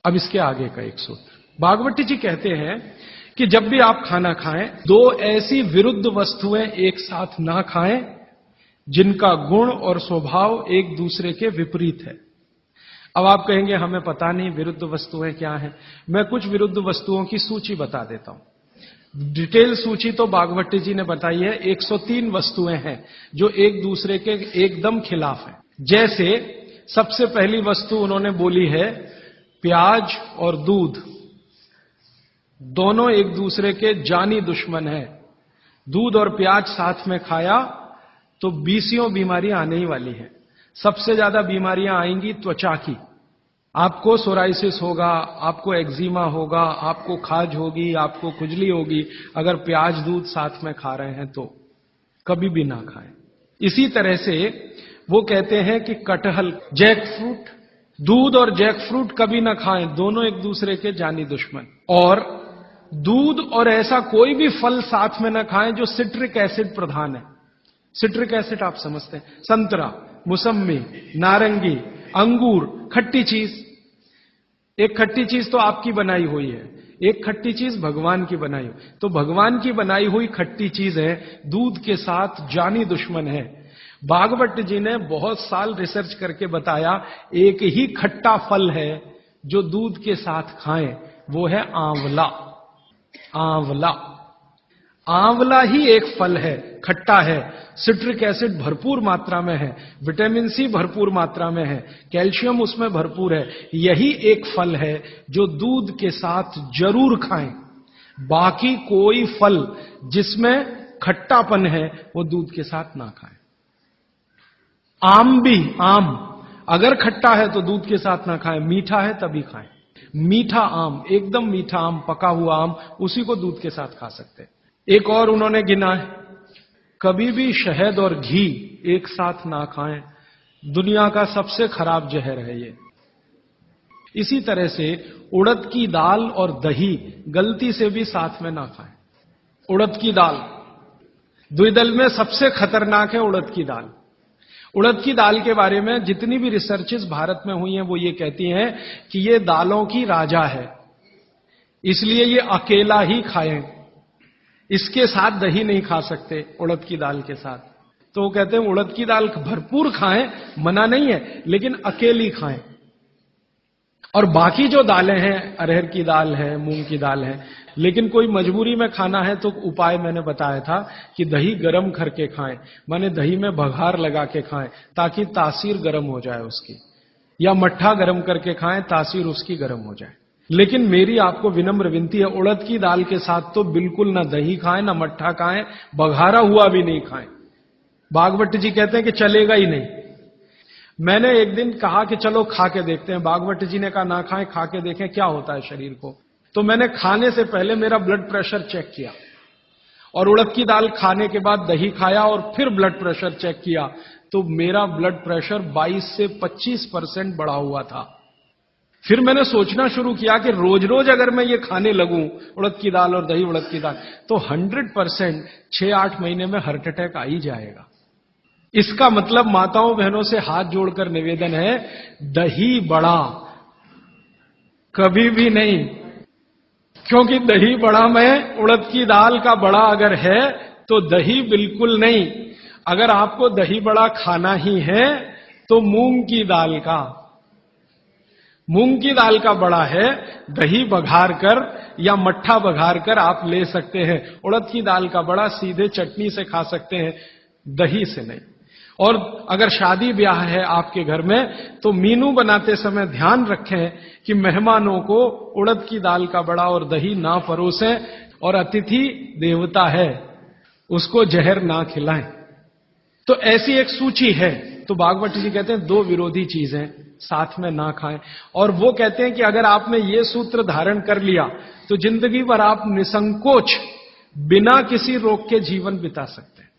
अब इसके आगे का एक सूत्र भागवती जी कहते हैं कि जब भी आप खाना खाएं, दो ऐसी विरुद्ध वस्तुएं एक साथ ना खाएं जिनका गुण और स्वभाव एक दूसरे के विपरीत है। अब आप कहेंगे हमें पता नहीं विरुद्ध वस्तुएं क्या हैं। मैं कुछ विरुद्ध वस्तुओं की सूची बता देता हूं। डिटेल सूची तो भागवती जी ने बताई है। 103 वस्तुएं हैं जो एक दूसरे के एकदम खिलाफ हैं। जैसे सबसे पहली वस्तु उन्होंने बोली है, प्याज और दूध दोनों एक दूसरे के जानी दुश्मन हैं। दूध और प्याज साथ में खाया तो 20 बीमारियां आने ही वाली हैं। सबसे ज्यादा बीमारियां आएंगी त्वचा की। आपको सोराइसिस होगा, आपको एक्जिमा होगा, आपको खाज होगी, आपको खुजली होगी अगर प्याज दूध साथ में खा रहे हैं तो कभी भी ना खाएं। इसी तरह से वो कहते हैं कि कटहल, जैक फ्रूट, दूध और जैक फ्रूट कभी ना खाएं, दोनों एक दूसरे के जानी दुश्मन। और दूध और ऐसा कोई भी फल साथ में ना खाएं जो सिट्रिक एसिड प्रधान है। सिट्रिक एसिड आप समझते हैं, संतरा, मुसम्मी, नारंगी, अंगूर, खट्टी चीज। एक खट्टी चीज तो आपकी बनाई हुई है, एक खट्टी चीज भगवान की बनाई हुई। तो भगवान की बनाई हुई खट्टी चीज है, दूध के साथ जानी दुश्मन है। भागवत जी ने बहुत साल रिसर्च करके बताया एक ही खट्टा फल है जो दूध के साथ खाएं, वो है आंवला। आंवला, आंवला ही एक फल है, खट्टा है, सिट्रिक एसिड भरपूर मात्रा में है, विटामिन सी भरपूर मात्रा में है, कैल्शियम उसमें भरपूर है। यही एक फल है जो दूध के साथ जरूर खाएं। बाकी कोई फल जिसमें खट्टापन है वो दूध के साथ ना खाएं। आम भी, आम अगर खट्टा है तो दूध के साथ ना खाएं, मीठा है तभी खाएं। मीठा आम, एकदम मीठा आम, पका हुआ आम, उसी को दूध के साथ खा सकते हैं। एक और उन्होंने गिना है, कभी भी शहद और घी एक साथ ना खाएं, दुनिया का सबसे खराब जहर है ये। इसी तरह से उड़द की दाल और दही गलती से भी साथ में ना खाएं। उड़द की दाल, द्विदल में सबसे खतरनाक है उड़द की दाल। उड़द की दाल के बारे में जितनी भी रिसर्चेस भारत में हुई हैं वो ये कहती हैं कि ये दालों की राजा है, इसलिए ये अकेला ही खाएं, इसके साथ दही नहीं खा सकते उड़द की दाल के साथ। तो वो कहते हैं उड़द की दाल भरपूर खाएं, मना नहीं है, लेकिन अकेली खाएं। और बाकी जो दालें हैं, अरहर की दाल है, मूंग की दाल है, लेकिन कोई मजबूरी में खाना है तो उपाय मैंने बताया था कि दही गर्म करके खाएं, माने दही में बघार लगा के खाएं ताकि तासीर गर्म हो जाए उसकी, या मट्ठा गर्म करके खाएं तासीर उसकी गर्म हो जाए। लेकिन मेरी आपको विनम्र विनती है, उड़द की दाल के साथ तो बिल्कुल ना दही खाएं, ना मट्ठा खाएं, बघारा हुआ भी नहीं खाएं। भागवत जी कहते हैं कि चलेगा ही नहीं। मैंने एक दिन कहा कि चलो खा के देखते हैं। भागवत जी ने कहा ना खाएं, खा के देखें क्या होता है शरीर को। तो मैंने खाने से पहले मेरा ब्लड प्रेशर चेक किया और उड़द की दाल खाने के बाद दही खाया और फिर ब्लड प्रेशर चेक किया तो मेरा ब्लड प्रेशर 22 से 25% बढ़ा हुआ था। फिर मैंने सोचना शुरू किया कि रोज रोज अगर मैं ये खाने लगूं उड़द की दाल और दही उड़द की दाल तो 100% 6-8 महीने में हार्ट अटैक आ ही जाएगा। इसका मतलब माताओं बहनों से हाथ जोड़कर निवेदन है, दही बड़ा कभी भी नहीं, क्योंकि दही बड़ा में उड़द की दाल का बड़ा अगर है तो दही बिल्कुल नहीं। अगर आपको दही बड़ा खाना ही है तो मूंग की दाल का, मूंग की दाल का बड़ा है, दही बघार कर या मट्ठा बघार कर आप ले सकते हैं। उड़द की दाल का बड़ा सीधे चटनी से खा सकते हैं, दही से नहीं। और अगर शादी ब्याह है आपके घर में तो मीनू बनाते समय ध्यान रखें कि मेहमानों को उड़द की दाल का बड़ा और दही ना परोसें, और अतिथि देवता है उसको जहर ना खिलाएं। तो ऐसी एक सूची है। तो भागवत जी कहते हैं दो विरोधी चीजें साथ में ना खाएं, और वो कहते हैं कि अगर आपने ये सूत्र धारण कर लिया तो जिंदगी भर आप निसंकोच बिना किसी रोग के जीवन बिता सकते हैं।